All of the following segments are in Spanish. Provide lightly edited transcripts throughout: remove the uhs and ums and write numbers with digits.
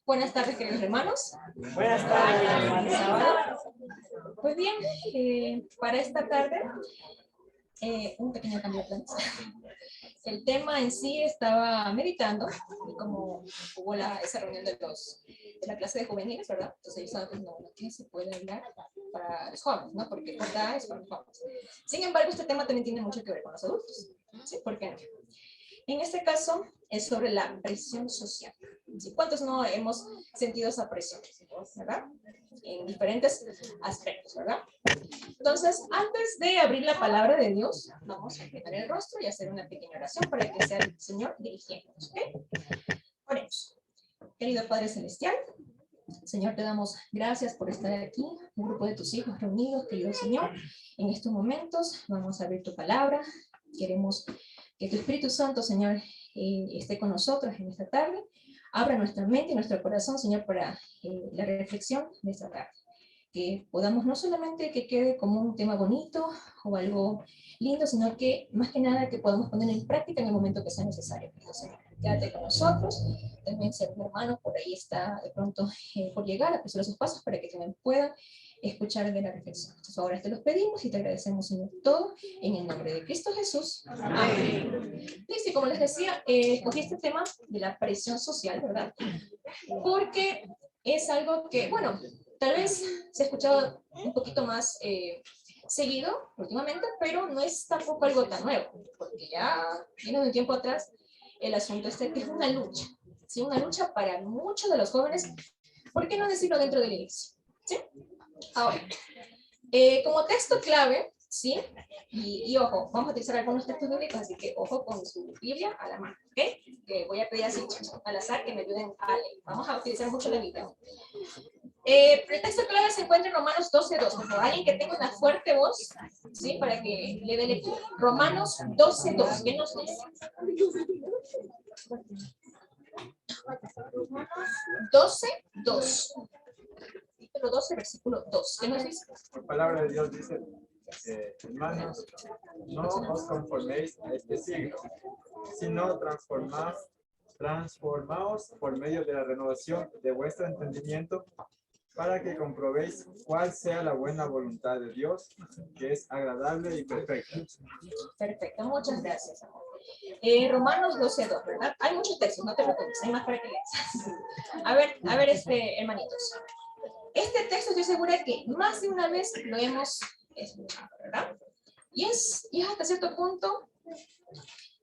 Buenas tardes, queridos hermanos. Buenas tardes, Sábado. Pues bien, para esta tarde, un pequeño cambio de planes. El tema en sí estaba meditando, y como hubo esa reunión de la clase de juveniles, ¿verdad? Entonces ellos saben, no, ¿qué se puede hablar para los jóvenes, ¿no? Porque acá es para los jóvenes. Sin embargo, este tema también tiene mucho que ver con los adultos, ¿sí? ¿Por qué no? En este caso, es sobre la presión social. ¿Sí? ¿Cuántos no hemos sentido esa presión, verdad? En diferentes aspectos, ¿verdad? Entonces, antes de abrir la palabra de Dios, vamos a inclinar el rostro y hacer una pequeña oración para que sea el Señor dirigiéndonos, ¿ok? Oremos. Querido Padre Celestial, Señor, te damos gracias por estar aquí, un grupo de tus hijos reunidos, querido Señor. En estos momentos vamos a abrir tu palabra. Queremos que tu Espíritu Santo, Señor, esté con nosotros en esta tarde. Abra nuestra mente y nuestro corazón, Señor, para la reflexión de esta tarde. Que podamos no solamente que quede como un tema bonito o algo lindo, sino que más que nada que podamos poner en práctica en el momento que sea necesario. Entonces, quédate con nosotros. También si algún hermano por ahí está de pronto por llegar, apresurar sus pasos para que también puedan escuchar de la reflexión. Entonces, ahora te los pedimos y te agradecemos, Señor, todo en el nombre de Cristo Jesús. Amén. Y como les decía, escogí este tema de la presión social, ¿verdad? Porque es algo que, bueno, tal vez se ha escuchado un poquito más seguido últimamente, pero no es tampoco algo tan nuevo, porque ya viene de un tiempo atrás el asunto este que es una lucha, ¿sí? Una lucha para muchos de los jóvenes, ¿por qué no decirlo dentro de la iglesia? ¿Sí? Ahora, como texto clave, ¿sí? Y ojo, vamos a utilizar algunos textos bíblicos, así que ojo con su Biblia a la mano, ¿ok? Que voy a pedir así al azar que me ayuden a leer. Vamos a utilizar mucho la Biblia. El texto clave se encuentra en Romanos 12:2. Por favor, alguien que tenga una fuerte voz, ¿sí? Para que le dé lectura. Romanos 12:2. ¿Qué nos dice? 12:2. Capítulo 12, versículo 2. ¿Qué nos dice? La palabra de Dios dice, hermanos, no os conforméis a este siglo, sino transformaos por medio de la renovación de vuestro entendimiento, para que comprobéis cuál sea la buena voluntad de Dios, que es agradable y perfecta. Perfecto, muchas gracias, amor. Romanos 12:2, ¿verdad? Hay muchos textos, no te preocupes, hay más para que leas. A ver, hermanitos. Este texto estoy segura que más de una vez lo hemos escuchado, ¿verdad? Y es hasta cierto punto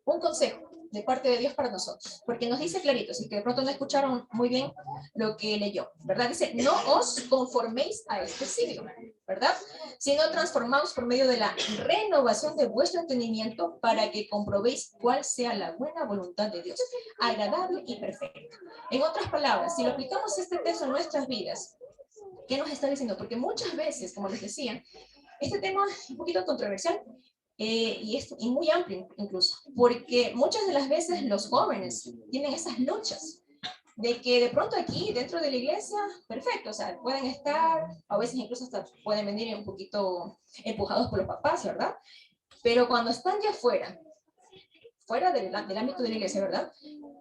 un consejo de parte de Dios para nosotros, porque nos dice clarito, si que de pronto no escucharon muy bien lo que leyó, ¿verdad? Dice, no os conforméis a este siglo, ¿verdad? Sino transformaos por medio de la renovación de vuestro entendimiento para que comprobéis cuál sea la buena voluntad de Dios, agradable y perfecta. En otras palabras, si lo aplicamos este texto en nuestras vidas, ¿qué nos está diciendo? Porque muchas veces, como les decía, este tema es un poquito controversial, y muy amplio incluso, porque muchas de las veces los jóvenes tienen esas luchas de que de pronto aquí dentro de la iglesia, perfecto, o sea, pueden estar, a veces incluso hasta pueden venir un poquito empujados por los papás, ¿verdad? Pero cuando están ya fuera del ámbito de la iglesia, ¿verdad?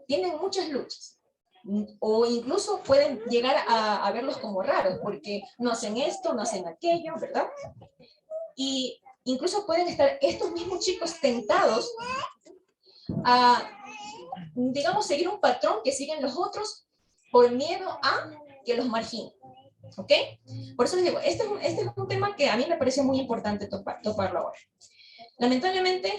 Tienen muchas luchas. O incluso pueden llegar a verlos como raros, porque no hacen esto, no hacen aquello, ¿verdad? Y incluso pueden estar estos mismos chicos tentados a, digamos, seguir un patrón que siguen los otros por miedo a que los marginen. ¿Ok? Por eso les digo, este es un tema que a mí me parece muy importante toparlo ahora. Lamentablemente,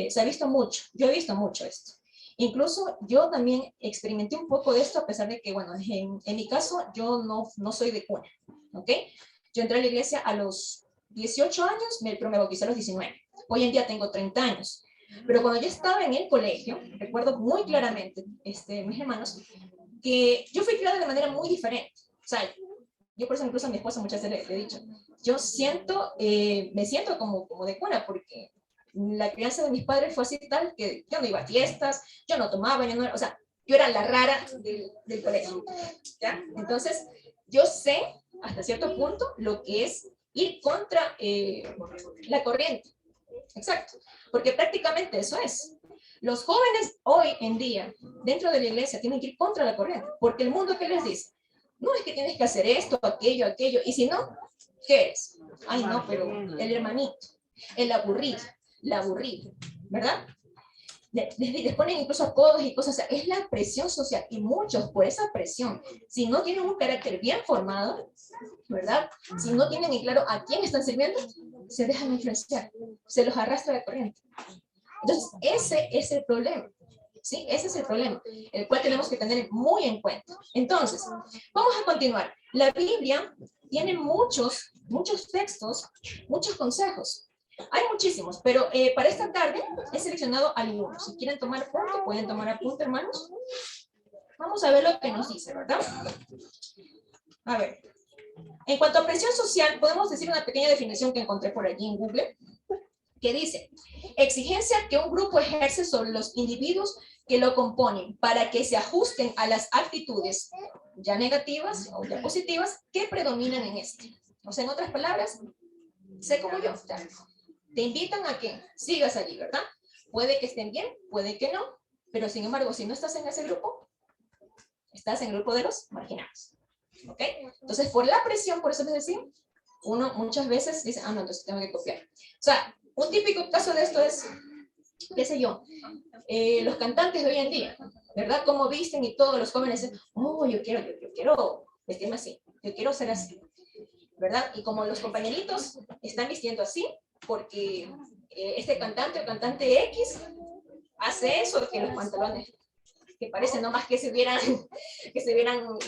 se ha visto mucho, yo he visto mucho esto. Incluso yo también experimenté un poco de esto, a pesar de que, bueno, en mi caso, yo no soy de cuna. ¿Ok? Yo entré a la iglesia a los 18 años, pero me bauticé a los 19. Hoy en día tengo 30 años. Pero cuando yo estaba en el colegio, recuerdo muy claramente, mis hermanos, que yo fui criada de manera muy diferente. O sea, yo por eso incluso a mi esposa muchas veces le he dicho, yo me siento como de cuna, porque la crianza de mis padres fue así tal que yo no iba a fiestas, yo no tomaba, o sea, yo era la rara del colegio, ¿ya? Entonces, yo sé hasta cierto punto lo que es ir contra la corriente. Exacto, porque prácticamente eso es. Los jóvenes hoy en día, dentro de la iglesia, tienen que ir contra la corriente, porque el mundo, ¿qué les dice? No, es que tienes que hacer esto, aquello, y si no, ¿qué es? Ay, no, pero el hermanito, el aburrido, la aburrida, ¿verdad? Les ponen incluso apodos y cosas, o sea, es la presión social, y muchos por esa presión, si no tienen un carácter bien formado, ¿verdad? Si no tienen en claro a quién están sirviendo, se dejan influenciar, se los arrastra la corriente. Entonces, ese es el problema, ¿sí? Ese es el problema, el cual tenemos que tener muy en cuenta. Entonces, vamos a continuar. La Biblia tiene muchos textos, muchos consejos. Hay muchísimos, pero para esta tarde he seleccionado algunos. Si quieren tomar apunte, pueden tomar apunte, hermanos. Vamos a ver lo que nos dice, ¿verdad? A ver. En cuanto a presión social, podemos decir una pequeña definición que encontré por allí en Google, que dice, exigencia que un grupo ejerce sobre los individuos que lo componen para que se ajusten a las actitudes ya negativas o ya positivas que predominan en este. O sea, en otras palabras, sé como yo, ya. Te invitan a que sigas allí, ¿verdad? Puede que estén bien, puede que no, pero sin embargo, si no estás en ese grupo, estás en el grupo de los marginados. ¿Ok? Entonces, por la presión, por eso les decía, uno muchas veces dice, ah, no, entonces tengo que copiar. O sea, un típico caso de esto es, qué sé yo, los cantantes de hoy en día, ¿verdad? Cómo visten y todos los jóvenes dicen, oh, yo quiero vestirme así, yo quiero ser así, ¿verdad? Y como los compañeritos están vistiendo así, porque este cantante o cantante X hace eso, que los pantalones que parece nomás que se hubieran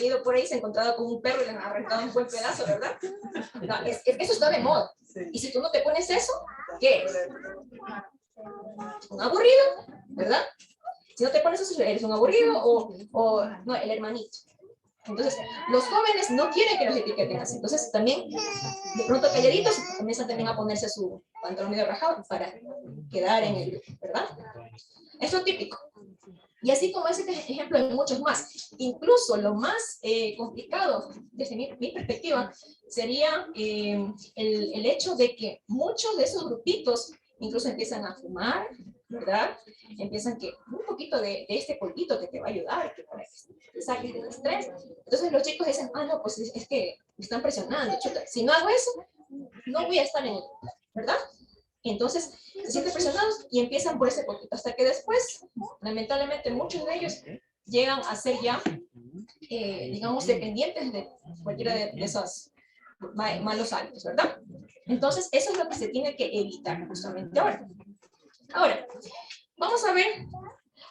ido por ahí, se han encontrado con un perro y le han arrancado un buen pedazo, ¿verdad? No, eso está de moda. Y si tú no te pones eso, ¿qué es? Un aburrido, ¿verdad? Si no te pones eso, eres un aburrido o no, el hermanito. Entonces, los jóvenes no quieren que los etiqueten así. Entonces, también, de pronto calladitos, comienzan también a ponerse su pantalón medio rajado para quedar en el, ¿verdad? Eso es típico. Y así como ese ejemplo hay muchos más. Incluso lo más complicado, desde mi perspectiva, sería el hecho de que muchos de esos grupitos incluso empiezan a fumar, ¿verdad? Empiezan que un poquito de este polvito que te va a ayudar, que para que te saques del estrés. Entonces los chicos dicen, ah, no, pues es que me están presionando, chuta. Si no hago eso, no voy a estar en el, ¿verdad? Entonces se sienten presionados y empiezan por ese poquito, hasta que después, lamentablemente, muchos de ellos llegan a ser ya, digamos, dependientes de cualquiera de esos malos hábitos, ¿verdad? Entonces, eso es lo que se tiene que evitar justamente ahora. Ahora, vamos a ver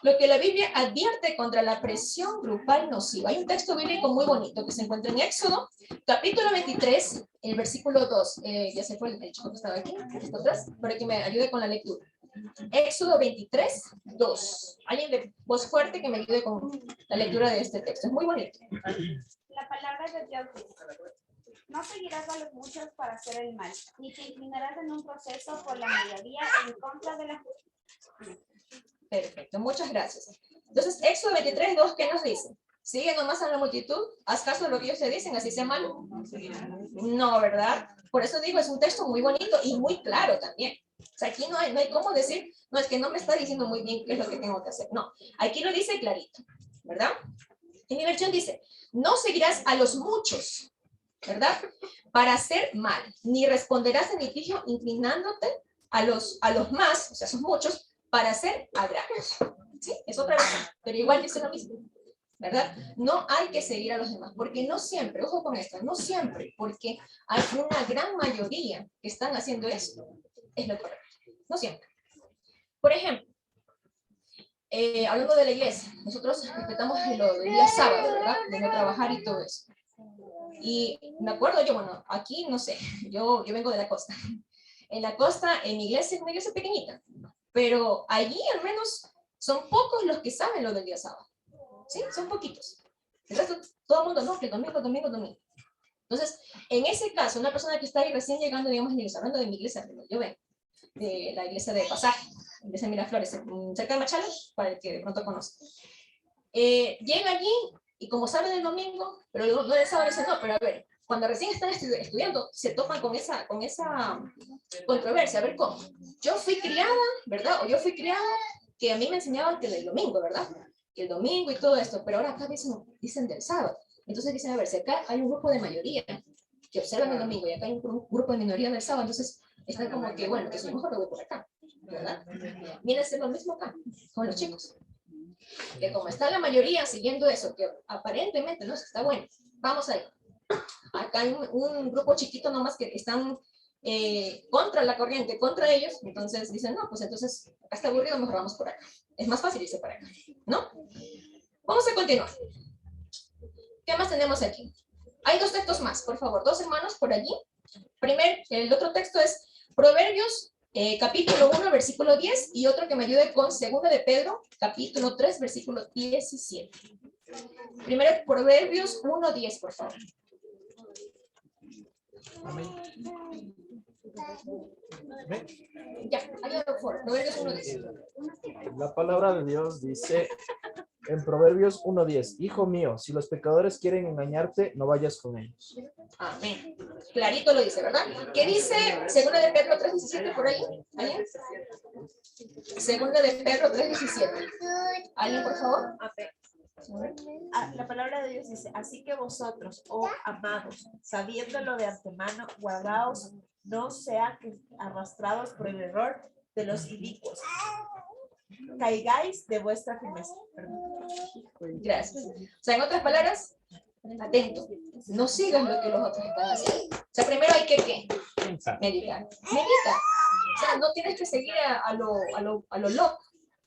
lo que la Biblia advierte contra la presión grupal nociva. Hay un texto bíblico muy bonito que se encuentra en Éxodo, capítulo 23, el versículo 2. Ya se fue el chico que estaba aquí, atrás, para que me ayude con la lectura. Éxodo 23, 2. Alguien de voz fuerte que me ayude con la lectura de este texto. Es muy bonito. La palabra de Dios dice, no seguirás a los muchos para hacer el mal, ni te inclinarás en un proceso por la mayoría en contra de la justicia. Perfecto, muchas gracias. Entonces, Éxodo 23, 2, ¿qué nos dice? ¿Sigue nomás a la multitud? ¿Haz caso de lo que ellos te dicen, así sea malo? No, ¿verdad? Por eso digo, es un texto muy bonito y muy claro también. O sea, aquí no hay cómo decir, no, es que no me está diciendo muy bien qué es lo que tengo que hacer. No, aquí lo dice clarito, ¿verdad? En mi versión dice, no seguirás a los muchos, ¿verdad? Para hacer mal, ni responderás en litigio inclinándote a los más, o sea, son muchos, para hacer agravios. ¿Sí? Es otra versión, pero igual dice lo mismo, ¿verdad? No hay que seguir a los demás, porque no siempre, ojo con esto, no siempre, porque hay una gran mayoría que están haciendo esto, es lo correcto. No siempre. Por ejemplo, hablando de la iglesia, nosotros respetamos lo del día sábado, ¿verdad? De no trabajar y todo eso. Y me acuerdo yo, bueno, aquí no sé, yo vengo de la costa. En la costa, en mi iglesia es una iglesia pequeñita, pero allí al menos son pocos los que saben lo del día sábado. ¿Sí? Son poquitos. El resto, todo el mundo, no, que domingo. Entonces, en ese caso, una persona que está ahí recién llegando, digamos, en la iglesia, hablando de mi iglesia, yo vengo de la iglesia de Pasaje, la iglesia de Miraflores, cerca de Machala, para el que de pronto conoce. Llega allí y como sabe del domingo, pero no del sábado, dice, no, pero a ver, cuando recién están estudiando, se topan con esa controversia. A ver cómo. Yo fui criada, ¿verdad? O yo fui criada que a mí me enseñaban que el domingo, ¿verdad? Que el domingo y todo esto, pero ahora acá dicen del sábado. Entonces dicen, a ver, si acá hay un grupo de mayoría que observan el domingo y acá hay un grupo de minoría del sábado, entonces están como que, bueno, que soy mejor lo voy por acá, ¿verdad? Viene a ser lo mismo acá, con los chicos. Que como está la mayoría siguiendo eso, que aparentemente no está bueno, vamos a ir. Acá hay un grupo chiquito nomás que están contra la corriente, contra ellos, entonces dicen, no, pues entonces acá está aburrido, mejor vamos por acá. Es más fácil irse para acá, ¿no? Vamos a continuar. ¿Qué más tenemos aquí? Hay dos textos más, por favor, dos hermanos por allí. El otro texto es Proverbios, capítulo 1, versículo 10, y otro que me ayude con 2 de Pedro, capítulo 3, versículo 17. Primero, Proverbios 1, 10, por favor. Amén. Ya, ayúdame, por favor, Proverbios 1, 10. La palabra de Dios dice en Proverbios 1:10, hijo mío, si los pecadores quieren engañarte, no vayas con ellos. Amén. Clarito lo dice, ¿verdad? ¿Qué dice 2 de Pedro 3:17 por ahí? ¿Alguien? 2 de Pedro 3:17. ¿Alguien, por favor? La palabra de Dios dice, así que vosotros, oh amados, sabiéndolo de antemano, guardaos, no sea que arrastrados por el error de los inicuos, caigáis de vuestra firmeza. Gracias. O sea, en otras palabras, atento, no sigas lo que los otros están haciendo. O sea, primero hay que, ¿qué? Meditar. Medita. O sea, no tienes que seguir a lo loco,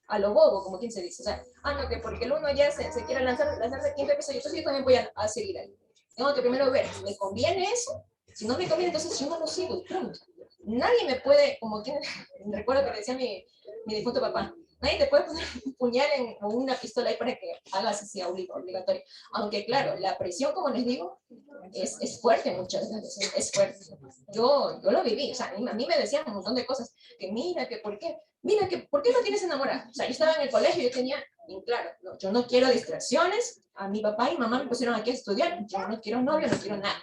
a lo bobo, como quien se dice. O sea, no, que porque el uno ya se quiere lanzar de quinto piso, entonces yo también voy a seguir ahí. Tengo que primero ver, ¿me conviene eso? Si no me conviene, entonces yo no lo sigo. Punto. Nadie me puede, como quien, recuerdo que decía mi difunto papá, nadie te puede poner un puñal o una pistola ahí para que hagas así obligatorio. Aunque claro, la presión, como les digo, es fuerte muchas veces, es fuerte. Yo lo viví, o sea, a mí me decían un montón de cosas, que mira, que por qué, mira, que por qué no tienes enamorada. O sea, yo estaba en el colegio y yo tenía, y claro, no, yo no quiero distracciones, a mi papá y mamá me pusieron aquí a estudiar, yo no quiero novio, no quiero nada.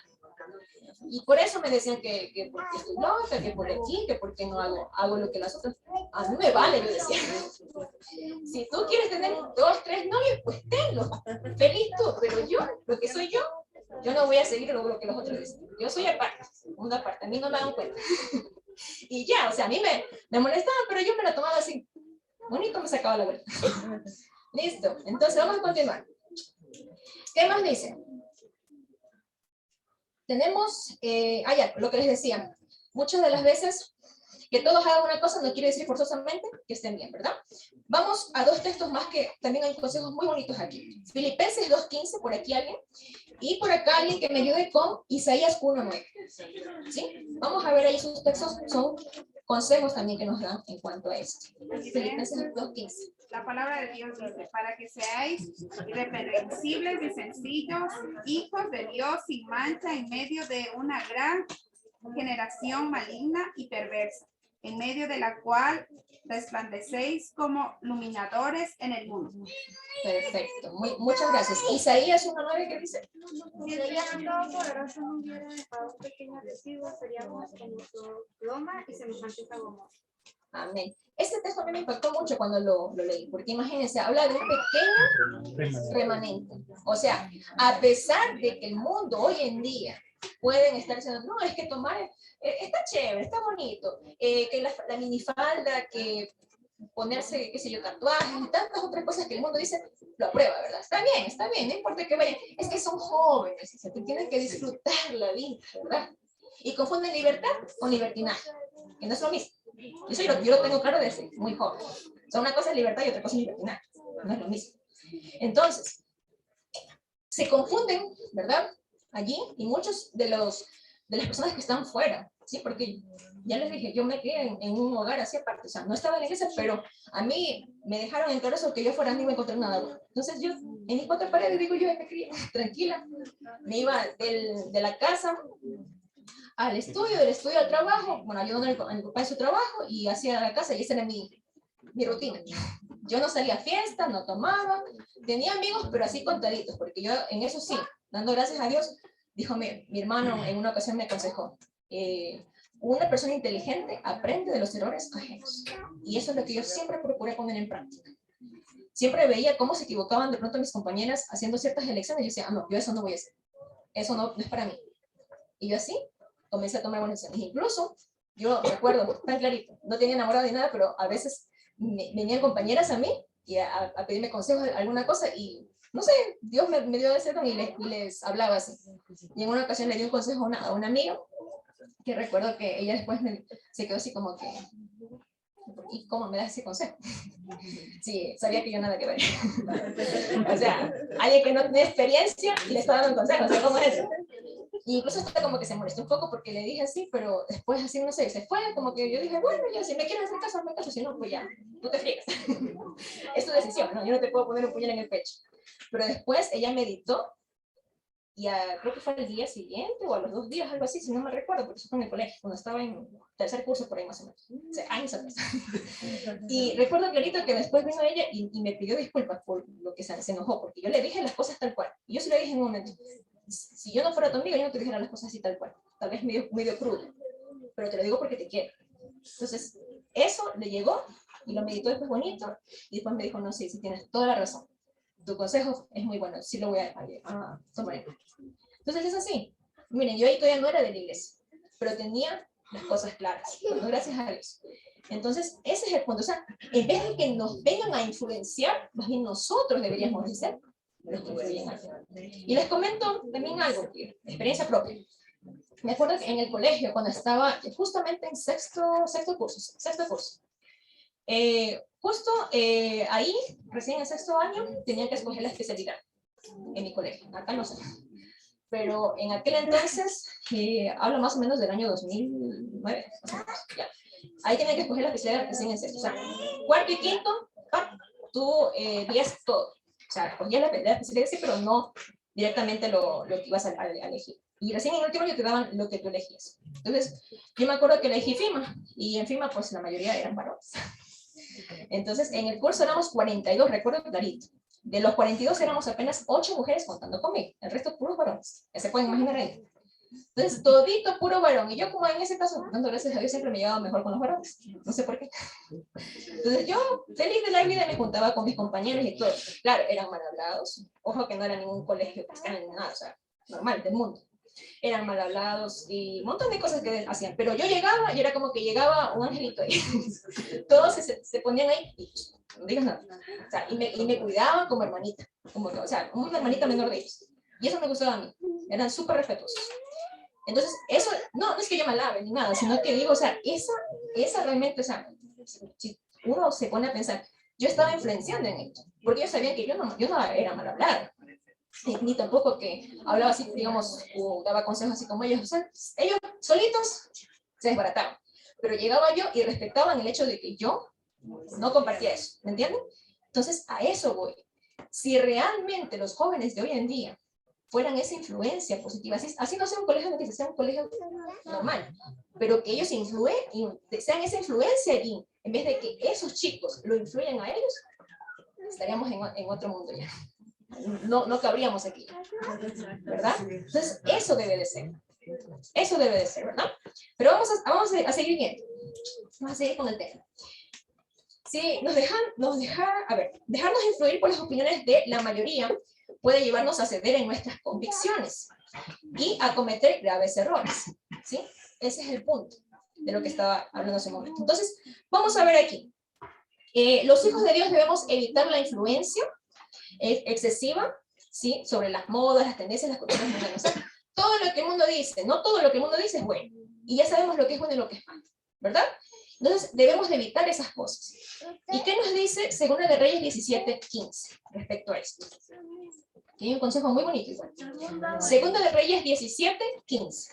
Y por eso me decían que porque estoy loca, que por aquí, que porque no hago lo que las otras. A mí me vale, yo decía. Si tú quieres tener 2, 3 novios, pues tenlos. Feliz tú, pero yo, lo que soy yo no voy a seguir lo que los otros dicen. Yo soy aparte, una aparte, a mí no me dan cuenta. Y ya, o sea, a mí me molestaban, pero yo me la tomaba así. Bonito me sacaba la vuelta. Listo, entonces vamos a continuar. ¿Qué más dice? Tenemos, ya, lo que les decía, muchas de las veces que todos hagan una cosa no quiere decir forzosamente que estén bien, ¿verdad? Vamos a dos textos más que también hay consejos muy bonitos aquí. Filipenses 2:15, por aquí alguien, y por acá alguien que me ayude con Isaías 1:9. ¿Sí? Vamos a ver ahí sus textos, son consejos también que nos dan en cuanto a esto. Filipenses 2:15. La palabra de Dios dice, para que seáis irreprensibles y sencillos, hijos de Dios sin mancha en medio de una gran generación maligna y perversa, en medio de la cual resplandecéis como iluminadores en el mundo. Perfecto, muchas gracias. Isaías 1:9, ¿qué dice? Si de ella no todo poderoso no hubiera dejado pequeños residuos, seríamos como Sodoma y semejantes a Gomorra. Amén. Este texto a mí me impactó mucho cuando lo leí, porque imagínense, habla de un pequeño remanente. O sea, a pesar de que el mundo hoy en día pueden estar diciendo, no, es que tomar está chévere, está bonito, que la minifalda, que ponerse, qué sé yo, tatuajes y tantas otras cosas que el mundo dice, lo aprueba, ¿verdad? Está bien, no importa que vayan, es que son jóvenes, se tienen que disfrutar la vida, ¿verdad? Y confunden libertad con libertinaje, que no es lo mismo. Yo lo tengo claro desde muy joven. O sea, una cosa es libertad y otra cosa es libertinaje, no es lo mismo. Entonces, se confunden, ¿verdad? Allí, y muchos de las personas que están fuera, ¿sí? Porque ya les dije, yo me crié en un hogar así aparte, o sea, no estaba en la iglesia, pero a mí me dejaron en claro eso, que yo fuera ni iba a encontrar nada. Entonces yo, en mis cuatro paredes, digo yo, me crié tranquila, me iba de la casa al estudio, del estudio al trabajo, bueno, ayudando a mi papá en su trabajo, y hacia la casa, y esa era mi rutina. Yo no salía a fiestas, no tomaba, tenía amigos, pero así contaditos, porque yo en eso sí, dando gracias a Dios, Dijo mi hermano en una ocasión me aconsejó, una persona inteligente aprende de los errores ajenos. Y eso es lo que yo siempre procuré poner en práctica. Siempre veía cómo se equivocaban de pronto mis compañeras haciendo ciertas elecciones y yo decía, no, yo eso no voy a hacer. Eso no es para mí. Y yo así comencé a tomar buenas decisiones. Incluso, yo recuerdo tan clarito, no tenía enamorado ni nada, pero a veces venían compañeras a mí y a pedirme consejos de alguna cosa y no sé, Dios me dio ese don y les hablaba así. Y en una ocasión le di un consejo a una amiga que recuerdo que ella después se quedó así como que, ¿y cómo me das ese consejo? Sí, sabía que yo nada que ver. O sea, alguien que no tiene experiencia y le está dando un consejo, o sea, ¿cómo es eso? Y incluso hasta como que se molestó un poco porque le dije así, pero después así, no sé, se fue, como que yo dije, bueno, ya, si me quieres hacer caso, hazme caso, si no, pues ya, tú te friegas. Es tu decisión, ¿no? Yo no te puedo poner un puñal en el pecho. Pero después ella meditó y creo que fue al día siguiente o a los 2 días, algo así, si no me recuerdo, porque eso fue en el colegio, cuando estaba en tercer curso por ahí más o menos, o sea, años atrás. Y recuerdo clarito que después vino ella y me pidió disculpas por lo que se enojó, porque yo le dije las cosas tal cual. Y yo se lo dije en un momento, si yo no fuera tu amiga, yo no te dijera las cosas así tal cual, tal vez medio crudo, pero te lo digo porque te quiero. Entonces, eso le llegó y lo meditó después bonito, y después me dijo, no, sí, tienes toda la razón. Tu consejo es muy bueno, sí lo voy a tomar en cuenta. Entonces es así. Miren, yo ahí todavía no era de la iglesia, pero tenía las cosas claras, bueno, gracias a Dios. Entonces, ese es el punto. O sea, en vez de que nos vengan a influenciar, más bien nosotros deberíamos de ser los que influyen algo. Y les comento también algo, experiencia propia. Me acuerdo que en el colegio, cuando estaba justamente en sexto curso, justo ahí, recién en sexto año, tenía que escoger la especialidad en mi colegio. Acá no sé. Pero en aquel entonces, hablo más o menos del año 2009, más o menos, ya. Ahí tenía que escoger la especialidad recién en sexto. O sea, cuarto y quinto, tú veías todo. O sea, escogías la especialidad, sí, pero no directamente lo que ibas a elegir. Y recién en el último año te daban lo que tú elegías. Entonces, yo me acuerdo que elegí FIMA, y en FIMA, pues la mayoría eran varones. Entonces, en el curso éramos 42, recuerdo clarito. De los 42 éramos apenas 8 mujeres contando conmigo, el resto puros varones. Ya se pueden imaginar ahí. Entonces, todito puro varón. Y yo, como en ese caso, dando gracias a Dios, siempre me llevaba mejor con los varones. No sé por qué. Entonces, yo, feliz de la vida, me juntaba con mis compañeros y todo. Claro, eran mal hablados. Ojo que no era ningún colegio cristiano ni nada, o sea, normal, del mundo. Eran mal hablados y un montón de cosas que hacían. Pero yo llegaba y era como que llegaba un angelito ahí. Todos se ponían ahí y no digas nada. O sea, y me cuidaban como hermanita. Como que, o sea, como una hermanita menor de ellos. Y eso me gustaba a mí. Eran súper respetuosos. Entonces, eso, no es que yo me alabe ni nada, sino que digo, o sea, esa realmente, o sea, si uno se pone a pensar, yo estaba influenciando en esto, porque ellos sabían que yo no era mal hablada, ni tampoco que hablaba así, digamos, o daba consejos así como ellos, o sea, ellos solitos se desbarataban, pero llegaba yo y respetaban el hecho de que yo no compartía eso, ¿me entienden? Entonces, a eso voy. Si realmente los jóvenes de hoy en día fueran esa influencia positiva, así no sea un colegio que sea un colegio normal, pero que ellos sean esa influencia y en vez de que esos chicos lo influyan a ellos, estaríamos en otro mundo ya. No cabríamos aquí, ¿verdad? Entonces, eso debe de ser. Eso debe de ser, ¿verdad? Pero vamos a seguir viendo. Vamos a seguir con el tema. Sí, dejarnos influir por las opiniones de la mayoría puede llevarnos a ceder en nuestras convicciones y a cometer graves errores, ¿sí? Ese es el punto de lo que estaba hablando hace un momento. Entonces, vamos a ver aquí. Los hijos de Dios debemos evitar la influencia excesiva, ¿sí? Sobre las modas, las tendencias, las costumbres mundanas. O sea, todo lo que el mundo dice, no todo lo que el mundo dice es bueno. Y ya sabemos lo que es bueno y lo que es malo, ¿verdad? Entonces, debemos de evitar esas cosas. ¿Y qué nos dice Segunda de Reyes 17:15 respecto a esto? Y hay un consejo muy bonito igual. Segunda de Reyes 17:15.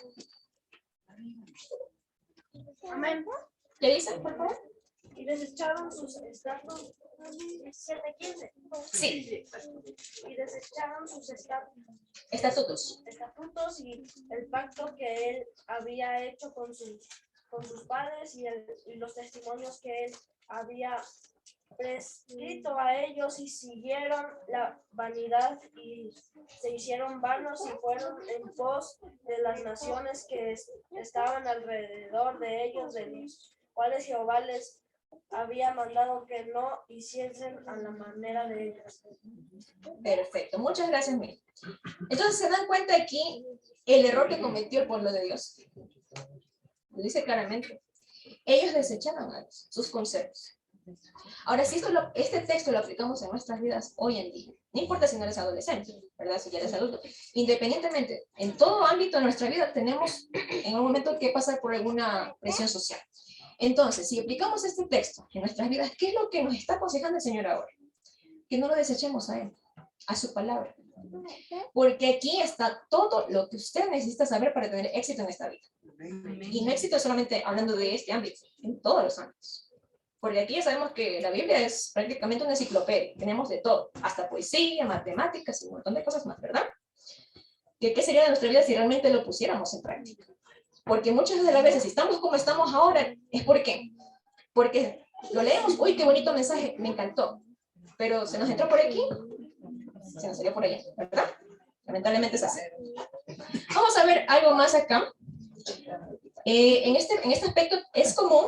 Amén. ¿Qué dice, por favor? Y desecharon sus estatutos. 17:15. Sí. Y desecharon sus Estatutos. y el pacto que él había hecho con sus padres y los testimonios que él había prescrito a ellos y siguieron la vanidad y se hicieron vanos y fueron en pos de las naciones que estaban alrededor de ellos, de los cuales Jehová les había mandado que no hiciesen a la manera de ellos. Perfecto, muchas gracias, Miguel. Entonces, ¿se dan cuenta aquí el error que cometió el pueblo de Dios? Lo dice claramente. Ellos desecharon a Dios, sus conceptos. Ahora, si este texto lo aplicamos en nuestras vidas hoy en día, no importa si no eres adolescente, ¿verdad? Si ya eres adulto, independientemente, en todo ámbito de nuestra vida tenemos en un momento que pasar por alguna presión social. Entonces, si aplicamos este texto en nuestras vidas, ¿qué es lo que nos está aconsejando el Señor ahora? Que no lo desechemos a Él, a su palabra. Porque aquí está todo lo que usted necesita saber para tener éxito en esta vida. Y no éxito solamente hablando de este ámbito, en todos los ámbitos. Porque aquí ya sabemos que la Biblia es prácticamente una enciclopedia. Tenemos de todo, hasta poesía, matemáticas y un montón de cosas más, ¿verdad? ¿Qué sería de nuestra vida si realmente lo pusiéramos en práctica? Porque muchas de las veces, si estamos como estamos ahora, es porque lo leemos, uy, qué bonito mensaje, me encantó. Pero se nos entró por aquí, se nos salió por allá, ¿verdad? Lamentablemente es así. Vamos a ver algo más acá. En este aspecto es común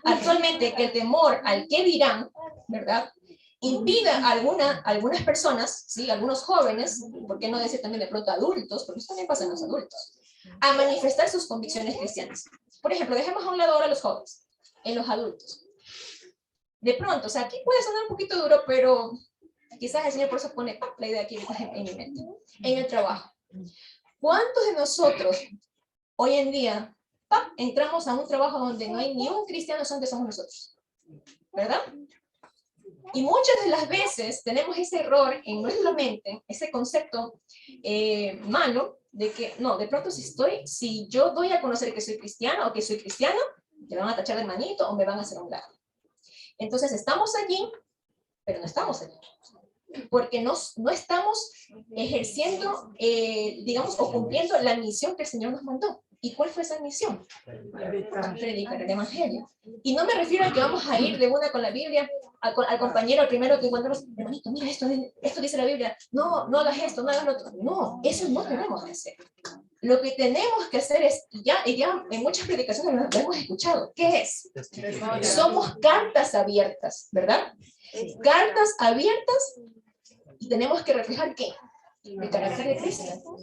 actualmente que el temor al qué dirán, ¿verdad? Impida a algunas personas, ¿sí? Algunos jóvenes, ¿por qué no decir también de pronto adultos? Porque eso también pasa en los adultos, a manifestar sus convicciones cristianas. Por ejemplo, dejemos a un lado ahora a los jóvenes, en los adultos. De pronto, o sea, aquí puede sonar un poquito duro, pero quizás el Señor por eso pone la idea aquí en mi mente. En el trabajo. ¿Cuántos de nosotros hoy en día entramos a un trabajo donde no hay ni un cristiano, son que somos nosotros? ¿Verdad? Y muchas de las veces tenemos ese error en nuestra mente, ese concepto malo, de que no, de pronto si yo doy a conocer que soy cristiana o que soy cristiano, me van a tachar de hermanito o me van a hacer a un lado. Entonces estamos allí, pero no estamos allí. Porque no estamos ejerciendo, digamos, o cumpliendo la misión que el Señor nos mandó. ¿Y cuál fue esa misión? Predicar el Evangelio. Y no me refiero a que vamos a ir de una con la Biblia al compañero, al primero que encontramos, hermanito, mira, esto dice la Biblia, no hagas esto, no hagas lo otro. No, eso no tenemos que hacer. Lo que tenemos que hacer es, ya en muchas predicaciones lo hemos escuchado, ¿qué es? Somos cartas abiertas, ¿verdad? Cartas abiertas y tenemos que reflejar ¿qué? El carácter de Cristo.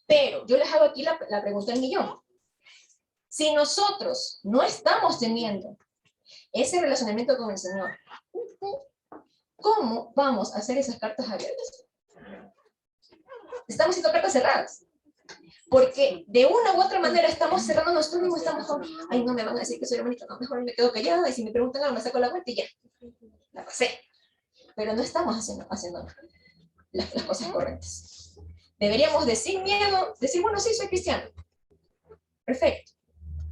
Pero yo les hago aquí la pregunta del millón. Si nosotros no estamos teniendo ese relacionamiento con el Señor, ¿cómo vamos a hacer esas cartas abiertas? Estamos haciendo cartas cerradas. Porque de una u otra manera estamos cerrando nosotros mismos, estamos con, ay, no me van a decir que soy hermanito, no, mejor me quedo callada y si me preguntan algo me saco la vuelta y ya, la pasé. Pero no estamos haciendo las cosas correctas. Deberíamos sin miedo decir, bueno, sí, soy cristiano. Perfecto.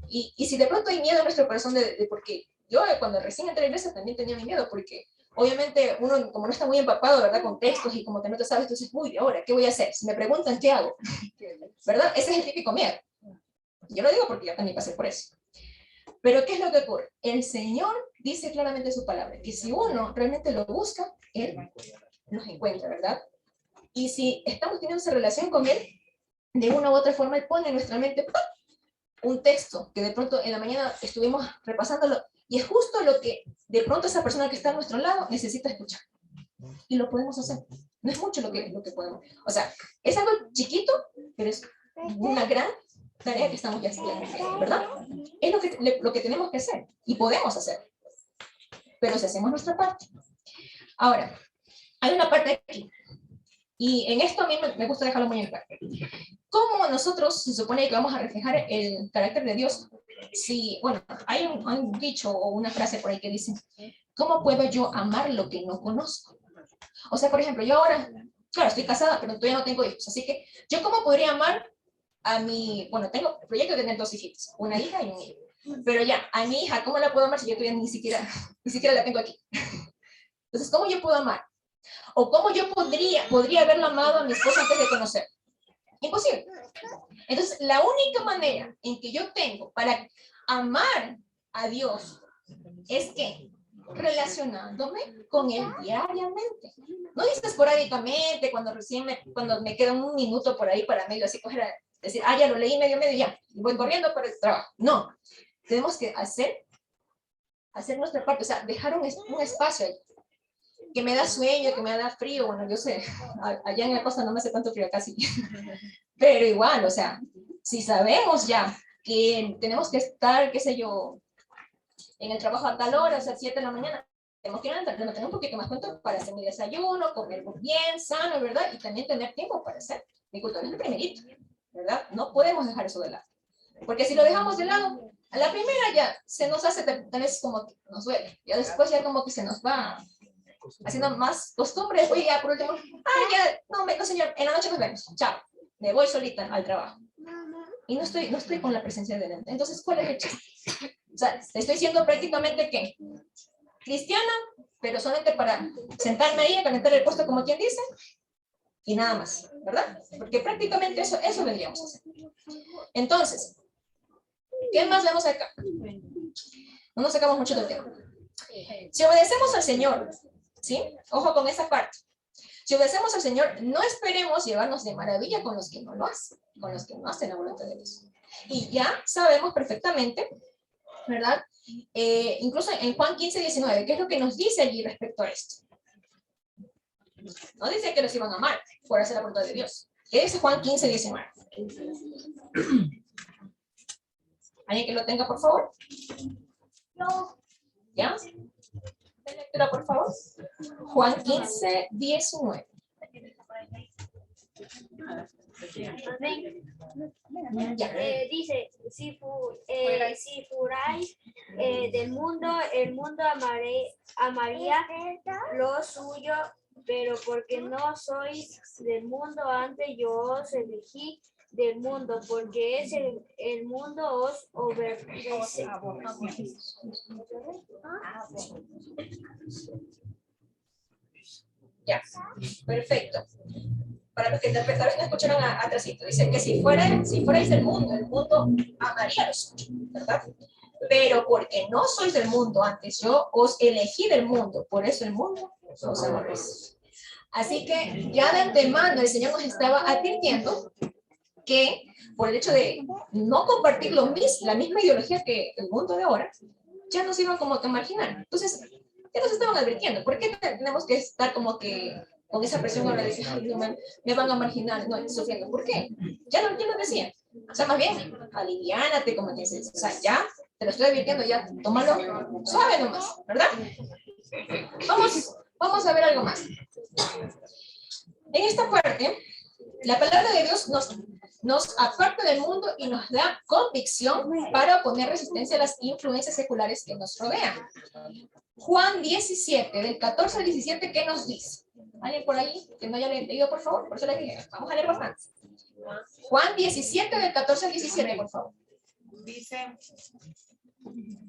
Y si de pronto hay miedo en nuestro corazón, porque yo cuando recién entré a la iglesia también tenía mi miedo, porque obviamente uno como no está muy empapado, ¿verdad? Con textos y como que no te sabes, entonces, uy, ahora, ¿qué voy a hacer? Si me preguntan, ¿qué hago? ¿Verdad? Ese es el típico miedo. Yo lo digo porque yo también pasé por eso. Pero ¿qué es lo que ocurre? El Señor dice claramente en su palabra, que si uno realmente lo busca, Él nos encuentra, ¿verdad? Y si estamos teniendo esa relación con Él, de una u otra forma, Él pone en nuestra mente ¡pum!, un texto que de pronto en la mañana estuvimos repasándolo, y es justo lo que de pronto esa persona que está a nuestro lado necesita escuchar. Y lo podemos hacer. No es mucho lo que podemos. O sea, es algo chiquito, pero es una gran tarea que estamos ya haciendo, ¿verdad? Es lo que tenemos que hacer y podemos hacer. Pero si hacemos nuestra parte. Ahora, hay una parte aquí. Y en esto a mí me gusta dejarlo muy en claro. ¿Cómo nosotros se supone que vamos a reflejar el carácter de Dios? Si, bueno, hay un dicho o una frase por ahí que dice, ¿cómo puedo yo amar lo que no conozco? O sea, por ejemplo, yo ahora, claro, estoy casada, pero todavía no tengo hijos, así que, ¿yo cómo podría amar a mi, bueno, tengo el proyecto de tener 2 hijitos, una hija y un hijo, pero ya, a mi hija, ¿cómo la puedo amar si yo todavía ni siquiera la tengo aquí? Entonces, ¿cómo yo puedo amar? ¿O cómo yo podría haberlo amado a mi esposa antes de conocer? Imposible. Entonces, la única manera en que yo tengo para amar a Dios es que relacionándome con él diariamente. No dices esporádicamente, cuando me queda un minuto por ahí para medio, así coger, decir, ya lo leí medio, ya, y voy corriendo para el trabajo. No, tenemos que hacer nuestra parte, o sea, dejar un espacio ahí. Que me da sueño, que me da frío, bueno, yo sé, allá en la costa no me hace tanto frío casi, pero igual, o sea, si sabemos ya que tenemos que estar, qué sé yo, en el trabajo a tal hora, o sea, 7 de la mañana, tenemos que tener un poquito más cuenta para hacer mi desayuno, comer muy bien, sano, ¿verdad? Y también tener tiempo para hacer mi cultura, es el primerito, ¿verdad? No podemos dejar eso de lado, porque si lo dejamos de lado, a la primera ya se nos hace, tal vez como que nos duele, ya después ya como que se nos va haciendo más costumbre, después ya por último, no señor, en la noche nos vemos, chao, me voy solita al trabajo. Y no estoy con la presencia de él. Entonces, ¿cuál es el chiste? O sea, estoy siendo prácticamente, ¿qué? Cristiana, pero solamente para sentarme ahí, a calentar el puesto, como quien dice, y nada más, ¿verdad? Porque prácticamente eso vendríamos a hacer. Entonces, ¿qué más vemos acá? No nos sacamos mucho del tema. Si obedecemos al Señor, ¿sí? Ojo con esa parte. Si obedecemos al Señor, no esperemos llevarnos de maravilla con los que no lo hacen, con los que no hacen la voluntad de Dios. Y ya sabemos perfectamente, ¿verdad? Incluso en Juan 15:19, ¿qué es lo que nos dice allí respecto a esto? No dice que los iban a amar por hacer la voluntad de Dios. ¿Qué dice Juan 15:19? ¿Alguien que lo tenga, por favor? ¿Ya? Lectura, por favor. Juan 15:19. Dice, si fuerais del mundo, el mundo amaría lo suyo, pero porque no sois del mundo, antes yo os elegí del mundo, porque es el mundo os obedece. Ya, perfecto. Para los que tal vez no escucharon atrásito, dice que si fuerais del mundo, el mundo amaría a los suyos, ¿verdad? Pero porque no sois del mundo, antes yo os elegí del mundo, por eso el mundo os aborrece. Así que ya de antemano el Señor nos estaba advirtiendo que por el hecho de no compartir la misma ideología que el mundo de ahora, ya nos iban como que a marginar. Entonces, ya nos estaban advirtiendo. ¿Por qué tenemos que estar como que con esa presión ahora de decir, ay, no, me van a marginar, no, sufriendo? ¿Por qué? Ya lo decían. O sea, más bien, aliviánate, como dices. O sea, ya te lo estoy advirtiendo, ya, tómalo suave nomás, ¿verdad? Vamos a ver algo más. En esta parte, la palabra de Dios nos aparta del mundo y nos da convicción para oponer resistencia a las influencias seculares que nos rodean. Juan 17, del 14 al 17, ¿qué nos dice? ¿Alguien por ahí que no haya leído, por favor? Por eso les dije, vamos a leer bastante. Juan 17, del 14 al 17, por favor. Dice,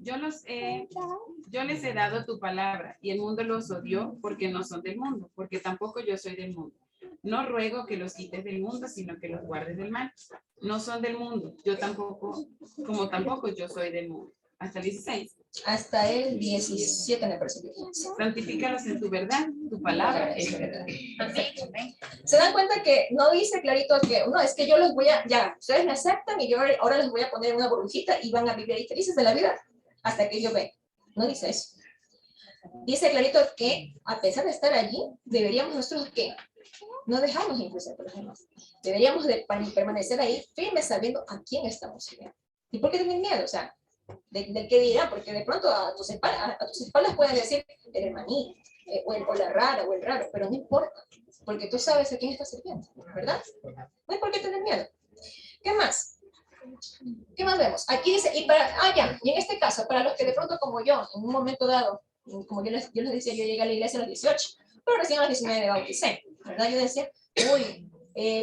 yo les he dado tu palabra, y el mundo los odió porque no son del mundo, porque tampoco yo soy del mundo. No ruego que los quites del mundo, sino que los guardes del mal. No son del mundo, yo tampoco, como tampoco yo soy del mundo. Hasta el 16. Hasta el 17 me parece. Santifícalos en tu verdad, tu palabra es verdad. Se dan cuenta que no dice clarito que, no, es que yo los voy a, ya, ustedes me aceptan y yo ahora les voy a poner una burbujita y van a vivir ahí felices de la vida hasta que yo venga. No dice eso. Dice clarito que a pesar de estar allí, deberíamos nosotros, ¿qué? No dejarnos influenciar por los demás. Deberíamos de permanecer ahí firmes sabiendo a quién estamos sirviendo. ¿Y por qué tienen miedo? O sea, ¿del qué dirán? Porque de pronto a tus espaldas pueden decir el hermanito, o la rara, o el raro, pero no importa, porque tú sabes a quién estás sirviendo, ¿verdad? No hay por qué tener miedo. ¿Qué más? ¿Qué más vemos? Aquí dice, y en este caso, para los que de pronto como yo, en un momento dado, como yo les decía, yo llegué a la iglesia a los 18, pero recién a los 19 me bauticé, ¿verdad? Yo decía, uy,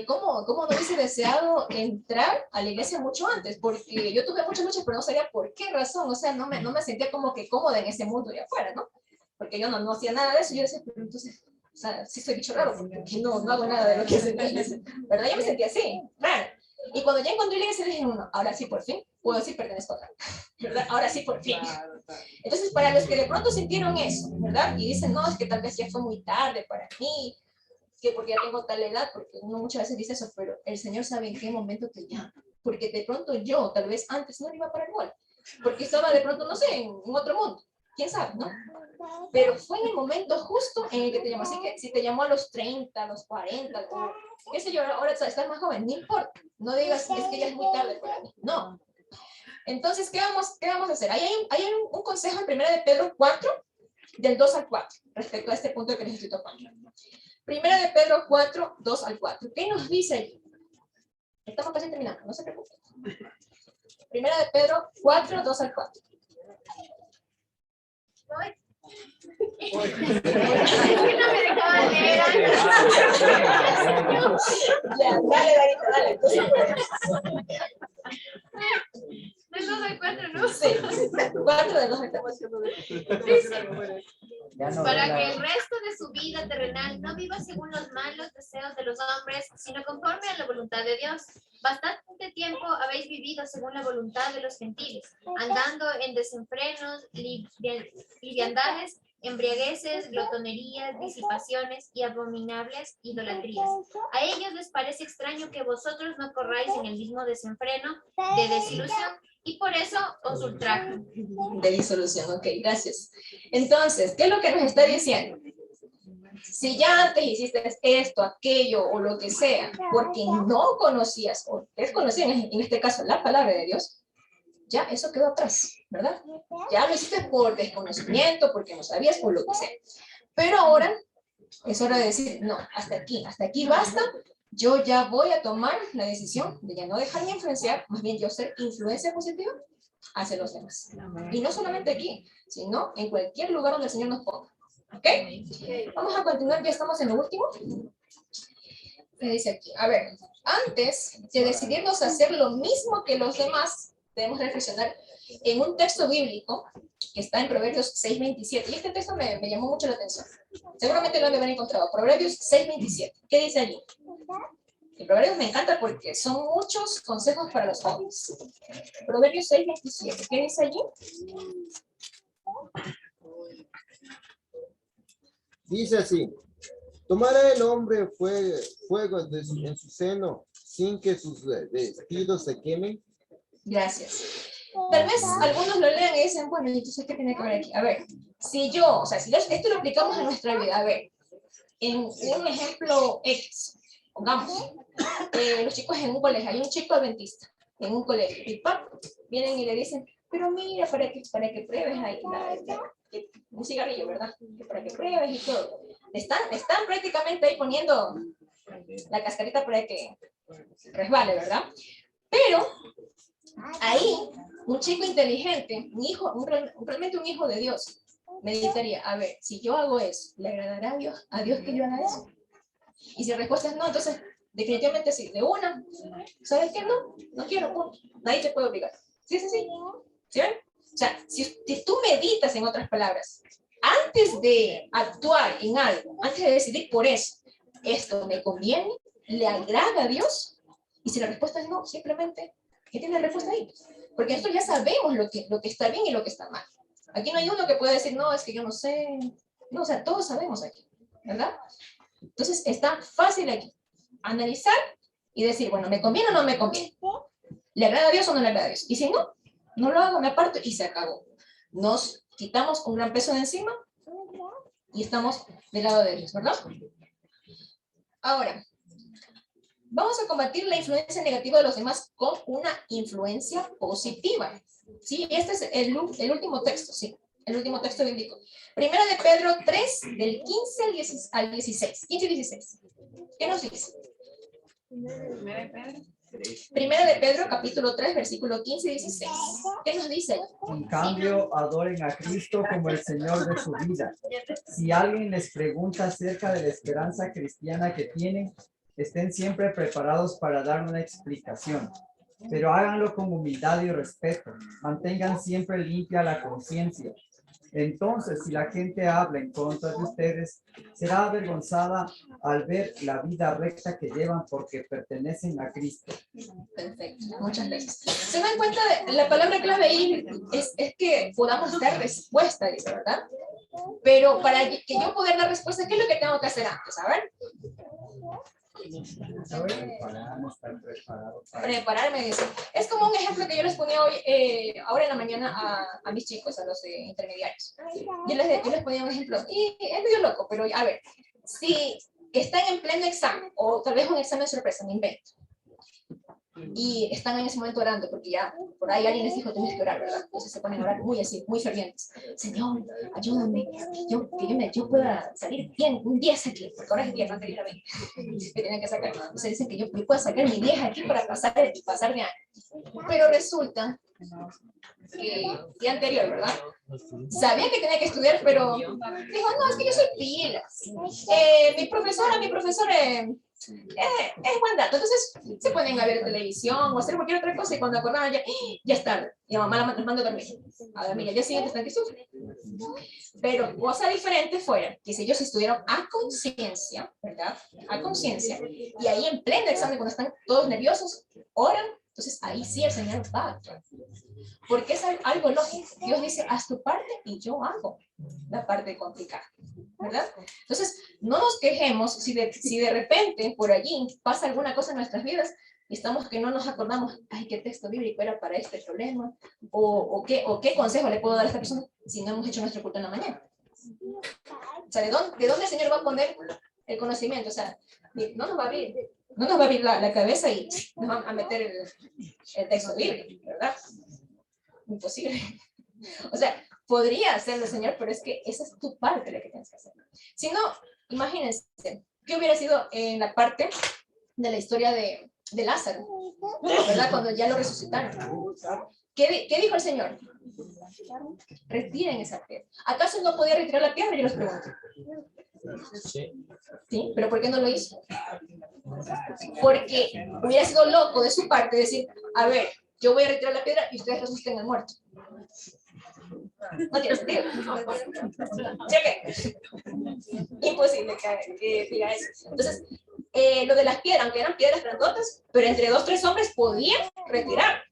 ¿cómo no hubiese deseado entrar a la iglesia mucho antes? Porque yo tuve muchas luchas, pero no sabía por qué razón, o sea, no me sentía como que cómoda en ese mundo de afuera, ¿no? Porque yo no hacía nada de eso, yo decía, pero entonces, o sea, sí soy bicho raro, porque no hago nada de lo que hace la iglesia, ¿verdad? Yo me sentía así, raro. Y cuando ya encontré la iglesia, dije, bueno, ahora sí, por fin, puedo decir pertenezco acá, ¿verdad? Ahora sí, por fin. Entonces, para los que de pronto sintieron eso, ¿verdad? Y dicen, no, es que tal vez ya fue muy tarde para mí, que porque ya tengo tal edad, porque uno muchas veces dice eso, pero el Señor sabe en qué momento te llama. Porque de pronto yo, tal vez antes no iba para el gol, porque estaba de pronto, no sé, en otro mundo, quién sabe, ¿no? Pero fue en el momento justo en el que te llamó. Así que si te llamó a los 30, a los 40, o qué sé yo, ahora estás más joven, no importa. No digas, es que ya es muy tarde para mí. No. Entonces, ¿qué vamos a hacer? Ahí hay un consejo en 1 de Pedro 4, del 2 al 4, respecto a este punto que les estoy tocando. 1 de Pedro 4, 2 al 4. ¿Qué nos dice allí? Estamos casi terminando, no se preocupen. 1 de Pedro 4, 2 al 4. No me dejaban leer Ya, dale, Darita, dale. Del 2 al 4, ¿no? Sí, 4 de 2 al 4. Para que el resto de su vida terrenal no viva según los malos deseos de los hombres, sino conforme a la voluntad de Dios. Bastante tiempo habéis vivido según la voluntad de los gentiles, andando en desenfrenos, liviandades, embriagueces, glotonerías, disipaciones y abominables idolatrías. A ellos les parece extraño que vosotros no corráis en el mismo desenfreno de desilusión, y por eso os ultrajan. De disolución, ok, gracias. Entonces, ¿qué es lo que nos está diciendo? Si ya antes hiciste esto, aquello o lo que sea, porque no conocías o desconocías, en este caso, la palabra de Dios, ya eso quedó atrás, ¿verdad? Ya lo hiciste por desconocimiento, porque no sabías, por lo que sea. Pero ahora es hora de decir, no, hasta aquí basta. Yo ya voy a tomar la decisión de ya no dejarme influenciar, más bien yo ser influencia positiva hacia los demás. Y no solamente aquí, sino en cualquier lugar donde el Señor nos ponga. ¿Ok? Vamos a continuar, ya estamos en lo último. ¿Qué dice aquí? A ver, antes de decidirnos a hacer lo mismo que los demás, debemos reflexionar en un texto bíblico que está en Proverbios 6:27. Y este texto me llamó mucho la atención. Seguramente lo han de haber encontrado. Proverbios 6:27. ¿Qué dice allí? El Proverbios me encanta porque son muchos consejos para los jóvenes. Proverbios 6:27. ¿Qué dice allí? Dice así: tomará el hombre fuego en su seno sin que sus vestidos se quemen. Gracias. Tal vez algunos lo lean y dicen, bueno, ¿y entonces qué tiene que ver aquí? A ver, si yo, o sea, si esto lo aplicamos a nuestra vida, a ver, en un ejemplo X, pongamos, los chicos en un colegio, hay un chico adventista en un colegio, y vienen y le dicen, pero mira, para que pruebes ahí un cigarrillo, ¿verdad? Para que pruebes y todo. Están prácticamente ahí poniendo la cascarita para que resbale, ¿verdad? Pero ahí, un chico inteligente, realmente un hijo de Dios, meditaría, a ver, si yo hago eso, ¿le agradará a Dios que yo haga eso? Y si la respuesta es no, entonces definitivamente sí, de una, ¿sabes qué? No quiero, punto. Nadie te puede obligar. Sí. ¿Sí ven? O sea, si tú meditas, en otras palabras, antes de actuar en algo, antes de decidir por eso, ¿esto me conviene? ¿Le agrada a Dios? Y si la respuesta es no, simplemente, ¿qué tiene la respuesta ahí? Porque nosotros ya sabemos lo que está bien y lo que está mal. Aquí no hay uno que pueda decir, no, es que yo no sé. No, o sea, todos sabemos aquí, ¿verdad? Entonces, está fácil aquí analizar y decir, bueno, ¿me conviene o no me conviene? ¿Le agrada a Dios o no le agrada a Dios? Y si no, no lo hago, me aparto y se acabó. Nos quitamos un gran peso de encima y estamos del lado de Dios, ¿verdad? Ahora, vamos a combatir la influencia negativa de los demás con una influencia positiva. ¿Sí? Este es el último texto, sí. El último texto bíblico. Primera de Pedro 3, del 15 al 16. 15 y 16. ¿Qué nos dice? Primera de Pedro, capítulo 3, versículo 15 y 16. ¿Qué nos dice? En cambio, adoren a Cristo como el Señor de su vida. Si alguien les pregunta acerca de la esperanza cristiana que tienen, estén siempre preparados para dar una explicación. Pero háganlo con humildad y respeto. Mantengan siempre limpia la conciencia. Entonces, si la gente habla en contra de ustedes, será avergonzada al ver la vida recta que llevan porque pertenecen a Cristo. Perfecto, muchas gracias. Se dan cuenta de la palabra clave ahí es que podamos dar respuesta, dice, ¿verdad? Pero para que yo pueda dar respuesta, ¿qué es lo que tengo que hacer antes? A ver. Prepararme, dice. Es como un ejemplo que yo les ponía hoy, ahora en la mañana a mis chicos, a los intermediarios. Yo les ponía un ejemplo, y es medio loco, pero a ver, si están en pleno examen, o tal vez un examen sorpresa, me invento, y están en ese momento orando, porque ya por ahí alguien les dijo, tienes que orar, ¿verdad? Entonces se ponen a orar muy así, muy fervientes. Señor, ayúdame, que yo pueda salir bien, un 10 aquí, porque ahora es 10, antes era 20, que tienen que sacar. Entonces dicen que yo pueda sacar mi 10 aquí para pasar de año. Pero resulta que el día anterior, ¿verdad? Sabía que tenía que estudiar, pero dijo, no, es que yo soy pilas. Mi profesora es buen dato. Entonces se ponen a ver televisión o hacer cualquier otra cosa y cuando acordaban ya es tarde. Y la mamá les manda a dormir. A dormir, al día siguiente están que sufren. Pero cosa diferente fuera que si ellos estudiaron a conciencia, ¿verdad? A conciencia. Y ahí en pleno examen, cuando están todos nerviosos, oran. Entonces ahí sí el Señor va a actuar. Porque es algo lógico. Dios dice, haz tu parte y yo hago la parte complicada. ¿Verdad? Entonces, no nos quejemos si de repente por allí pasa alguna cosa en nuestras vidas y estamos que no nos acordamos, ay, qué texto bíblico era para este problema, o qué consejo le puedo dar a esta persona si no hemos hecho nuestro culto en la mañana. O sea, ¿de dónde el Señor va a poner el conocimiento? O sea, no nos va a abrir la cabeza y nos va a meter el texto bíblico, ¿verdad? Imposible. O sea, podría hacerlo, Señor, pero es que esa es tu parte la que tienes que hacer. Si no, imagínense, ¿qué hubiera sido en la parte de la historia de Lázaro? ¿Verdad? Cuando ya lo resucitaron. ¿Qué dijo el Señor? Retiren esa piedra. ¿Acaso no podía retirar la piedra? Yo les pregunto. Sí, pero ¿por qué no lo hizo? Porque hubiera sido loco de su parte decir, a ver, yo voy a retirar la piedra y ustedes resuciten al muerto. No tiene sentido. Cheque. Imposible que diga eso. Entonces, lo de las piedras, aunque eran piedras grandotas, pero entre 2 o 3 hombres podían retirar.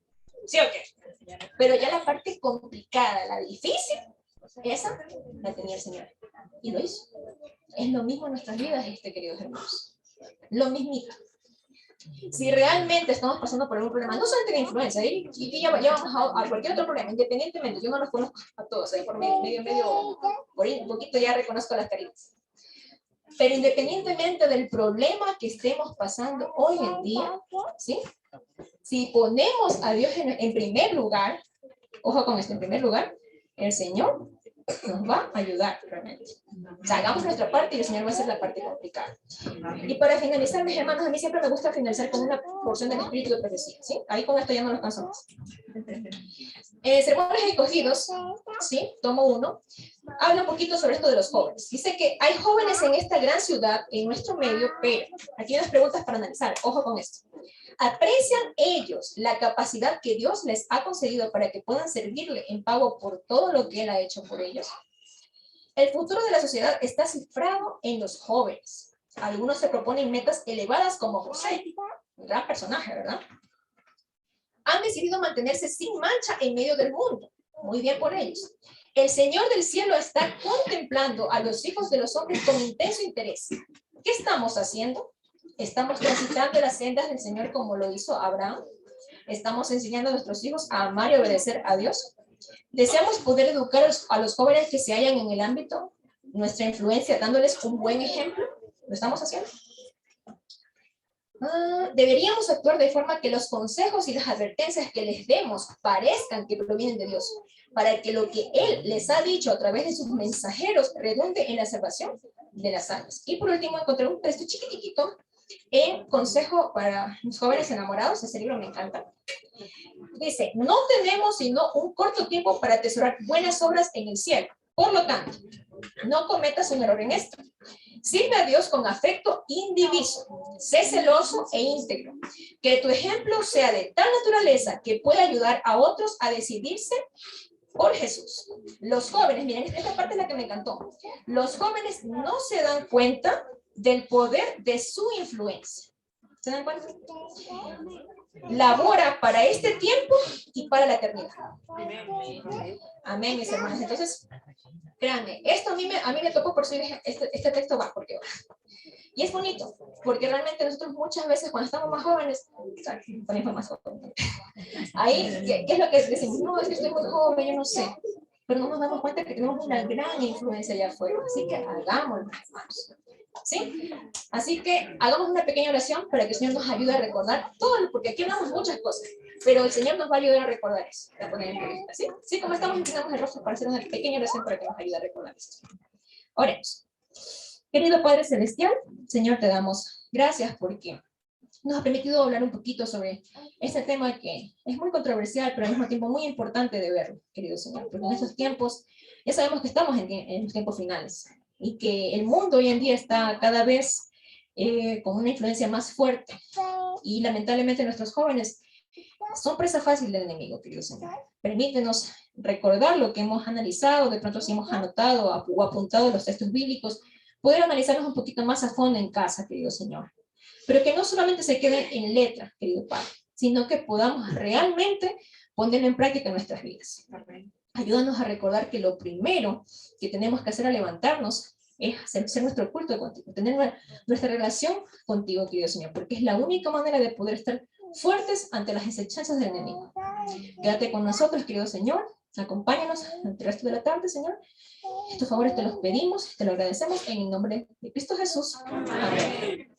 ¿Sí o qué? Pero ya la parte complicada, la difícil, esa la tenía el Señor. Y lo hizo. Es lo mismo en nuestras vidas, queridos hermanos. Lo mismito. Si realmente estamos pasando por algún problema, no solamente de influencia, y ya vamos a cualquier otro problema, independientemente, yo no los conozco a todos, por medio, por un poquito ya reconozco las caritas. Pero independientemente del problema que estemos pasando hoy en día, ¿sí? Si ponemos a Dios en primer lugar, ojo con esto, en primer lugar, el Señor nos va a ayudar realmente. O sea, hagamos nuestra parte y el Señor va a hacer la parte complicada. Y para finalizar, mis hermanos, a mí siempre me gusta finalizar con una porción del Espíritu de Profecía, ¿sí? Ahí con esto ya no los canso más. Sermones Escogidos, ¿sí? Tomo 1. Habla un poquito sobre esto de los jóvenes. Dice que hay jóvenes en esta gran ciudad, en nuestro medio, pero aquí hay unas preguntas para analizar. Ojo con esto. ¿Aprecian ellos la capacidad que Dios les ha concedido para que puedan servirle en pago por todo lo que Él ha hecho por ellos? El futuro de la sociedad está cifrado en los jóvenes. Algunos se proponen metas elevadas como José, un gran personaje, ¿verdad? Han decidido mantenerse sin mancha en medio del mundo. Muy bien por ellos. El Señor del cielo está contemplando a los hijos de los hombres con intenso interés. ¿Qué estamos haciendo? ¿Estamos transitando las sendas del Señor como lo hizo Abraham? ¿Estamos enseñando a nuestros hijos a amar y obedecer a Dios? ¿Deseamos poder educar a los jóvenes que se hallan en el ámbito? ¿Nuestra influencia dándoles un buen ejemplo? ¿Lo estamos haciendo? Deberíamos actuar de forma que los consejos y las advertencias que les demos parezcan que provienen de Dios, para que lo que Él les ha dicho a través de sus mensajeros redunde en la salvación de las almas. Y por último, encontré un texto chiquitito en Consejo para los jóvenes enamorados. Ese libro me encanta. Dice, no tenemos sino un corto tiempo para atesorar buenas obras en el cielo. Por lo tanto, no cometas un error en esto. Sirve a Dios con afecto indiviso. Sé celoso e íntegro. Que tu ejemplo sea de tal naturaleza que pueda ayudar a otros a decidirse por Jesús. Los jóvenes, miren, esta parte es la que me encantó. Los jóvenes no se dan cuenta del poder de su influencia. ¿Se dan cuenta? Labora para este tiempo y para la eternidad. Amén, mis hermanos. Entonces, créanme, esto a mí me tocó, por eso dije, este texto va, porque va. Y es bonito, porque realmente nosotros muchas veces cuando estamos más jóvenes, o sea, también fue más joven, ahí, ¿qué es lo que decimos? No, es que estoy muy joven, yo no sé. Pero no nos damos cuenta que tenemos una gran influencia allá afuera. Así que hagámoslo, hermanos. ¿Sí? Así que hagamos una pequeña oración para que el Señor nos ayude a recordar todo, porque aquí hablamos muchas cosas, pero el Señor nos va a ayudar a recordar eso. ¿Sí? ¿Sí? Como estamos, inclinamos el rostro para hacer una pequeña oración para que nos ayude a recordar esto. Oremos. Querido Padre Celestial, Señor, te damos gracias porque nos ha permitido hablar un poquito sobre este tema que es muy controversial, pero al mismo tiempo muy importante de ver, querido Señor, porque en estos tiempos, ya sabemos que estamos en los tiempos finales, y que el mundo hoy en día está cada vez con una influencia más fuerte, y lamentablemente nuestros jóvenes son presa fácil del enemigo, querido Señor. Permítenos recordar lo que hemos analizado, de pronto si hemos anotado o apuntado los textos bíblicos, poder analizarlos un poquito más a fondo en casa, querido Señor. Pero que no solamente se quede en letra, querido Padre, sino que podamos realmente ponerlo en práctica en nuestras vidas. Ayúdanos a recordar que lo primero que tenemos que hacer al levantarnos es hacer nuestro culto contigo, tener nuestra relación contigo, querido Señor, porque es la única manera de poder estar fuertes ante las acechanzas del enemigo. Quédate con nosotros, querido Señor, acompáñanos el resto de la tarde, Señor. Estos favores te los pedimos, te lo agradecemos en el nombre de Cristo Jesús. Amén.